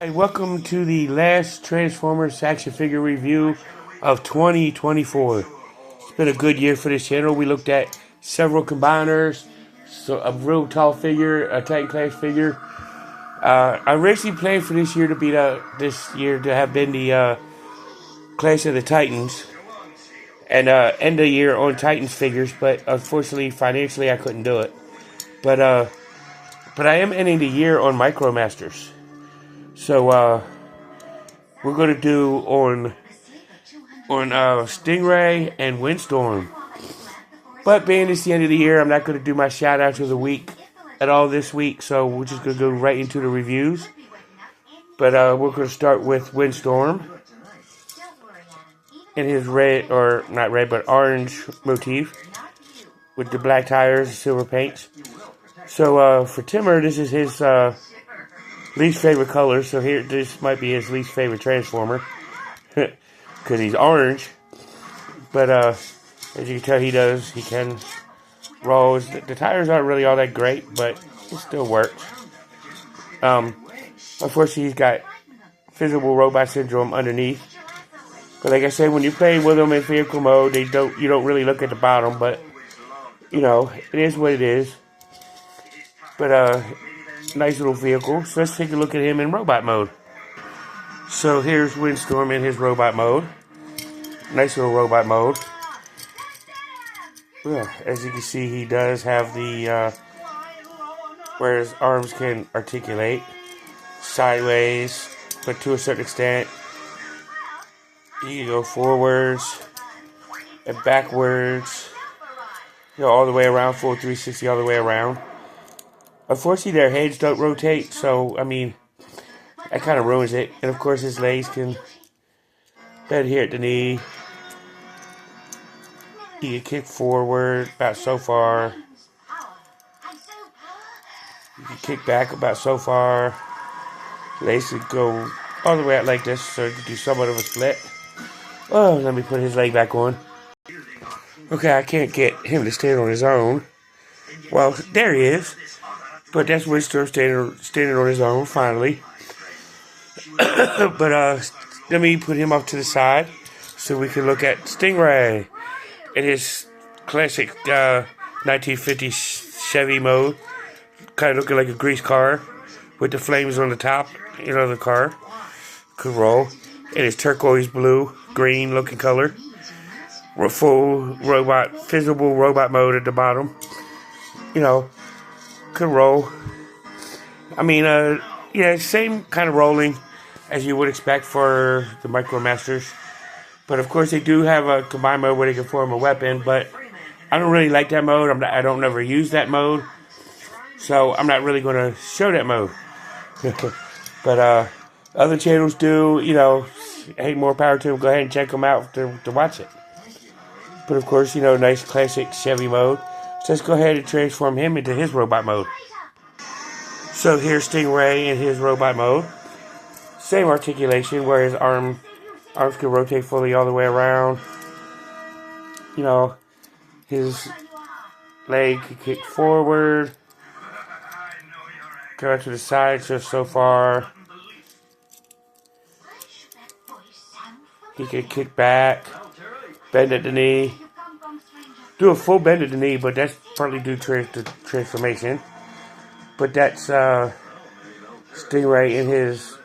Hey, welcome to the last Transformers action figure review of 2024. It's been a good year for this channel. We looked at several combiners, so a real tall figure, a Titan class figure. I originally planned for this year to be to have been the Clash of the Titans and end the year on Titans figures, but unfortunately, financially, I couldn't do it. But I am ending the year on Micromasters. So we're gonna do on Stingray and Windstorm. But being it's the end of the year, I'm not gonna do my shout outs of the week at all this week, so we're just gonna go right into the reviews. But we're gonna start with Windstorm in his red, or not red, but orange motif with the black tires, silver paints. So for Timmer, this is his least favorite color, so this might be his least favorite Transformer because he's orange. But as you can tell, he can roll. The tires aren't really all that great, but it still works. Unfortunately, he's got visible robot syndrome underneath. But like I said, when you play with them in vehicle mode, you don't really look at the bottom, but you know, it is what it is. But nice little vehicle. So let's take a look at him in robot mode. So here's Windstorm in his robot mode. Nice little robot mode. Yeah, as you can see, he does have the where his arms can articulate sideways, but to a certain extent. You can go forwards and backwards, all the way around, full 360 all the way around. Unfortunately, their heads don't rotate, so, I mean, that kind of ruins it. And, of course, his legs can bend here at the knee. He can kick forward about so far. You can kick back about so far. Legs can go all the way out like this, so you can do somewhat of a split. Oh, let me put his leg back on. Okay, I can't get him to stand on his own. Well, there he is. But that's Windstorm standing on his own, finally. But let me put him off to the side so we can look at Stingray in his classic 1950 Chevy mode. Kind of looking like a grease car with the flames on the top, the car. Could roll. In his turquoise blue, green looking color. Full robot, visible robot mode at the bottom. Could roll. I mean, yeah, same kind of rolling as you would expect for the Micromasters. But of course, they do have a combined mode where they can form a weapon. But I don't really like that mode. I don't never use that mode, so I'm not really going to show that mode. But other channels do. Hey, more power to them. Go ahead and check them out to watch it. But of course, nice classic Chevy mode. So let's go ahead and transform him into his robot mode. So here's Stingray in his robot mode. Same articulation where his arms can rotate fully all the way around. His leg can kick forward. Go out to the side just so far. He can kick back. Bend at the knee. Do a full bend at the knee, but that's partly due to transformation. But that's Stingray in his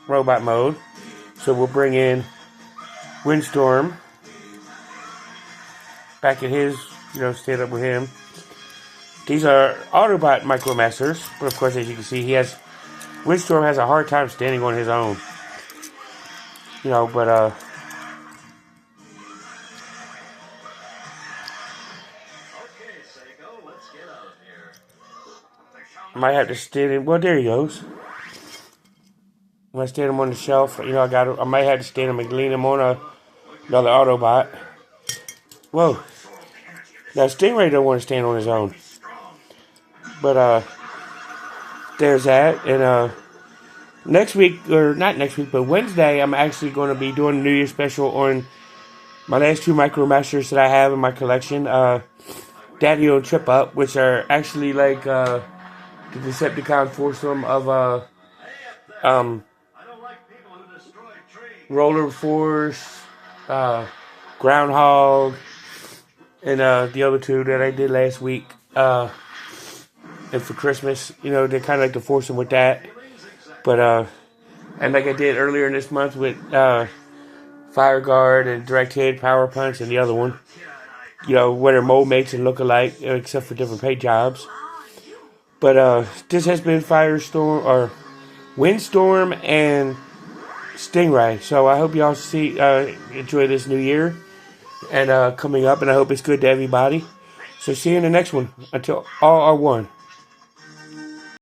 robot mode. So we'll bring in Windstorm back in his, stand up with him. These are Autobot Micromasters, but of course, as you can see, Windstorm has a hard time standing on his own. But I might have to stand him. Well, there he goes. When I stand him on the shelf, I might have to stand him and lean him on another Autobot. Whoa. Now, Stingray don't want to stand on his own. But, there's that. And, next week, or not next week, but Wednesday, I'm actually going to be doing a New Year's special on my last two Micromasters that I have in my collection. Daddy and Trip Up, which are actually like, the Decepticon foursome of Roller Force, Groundhog, and the other two that I did last week. And for Christmas, they kind of like to force them with that. But and like I did earlier in this month with Fire Guard and Direct Hit, Power Punch, and the other one. Where their mold makes and look alike, except for different paint jobs. But this has been Firestorm or Windstorm and Stingray. So I hope y'all enjoy this new year and coming up, and I hope it's good to everybody. So see you in the next one. Until all are one.